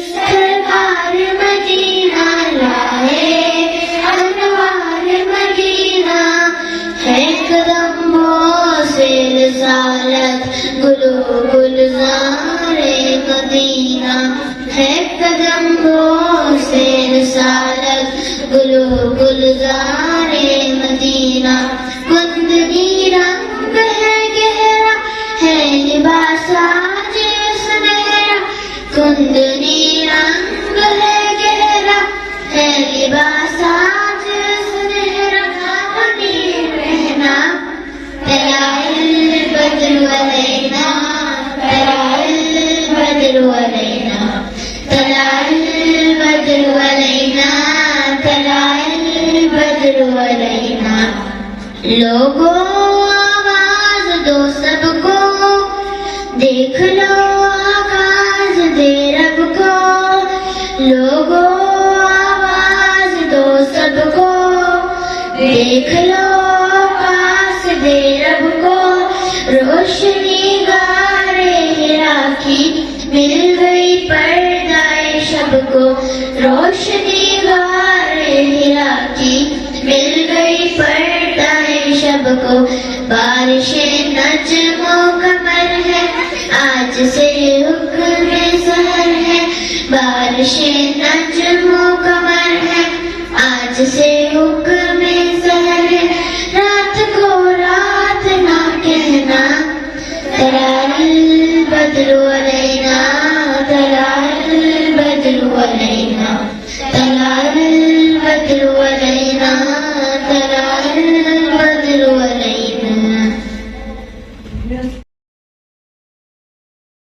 सरकार मदीना लाए, अनवार मदीना है कदमों से रिसालत गुलो गुलज़ारे मदीना है कदमों से रिसालत गुलो गुलज़ारे मदीना। कुंदनी रंग है गहरा है लिबास आज सुनहरा, कुंदनी रंग है गहरा है लिबास आज सुनहरा। मुनीर रहना तलाअल बद्र अलैना, तलाअल बद्र अलैना, तलाअल बद्र अलैना, तलाअल बद्र अलैना। लोगों आवाज दो सबको, देख लो आगाज दे रब को। लोगों आवाज दो सबको, देख लो आगाज दे रब को। रोशनी गारे हिरा की मिल गई पर्दाए शब को, रोशनी गारे हिरा की मिल गई पर्दाए शब को। बारिशे नजमो कमर है आज से हुक्म सहर है, बारिशे नजमो कमर है आज से हुक्म सहर है। रात को रात ना कहना तलाअल बद्र अलैना,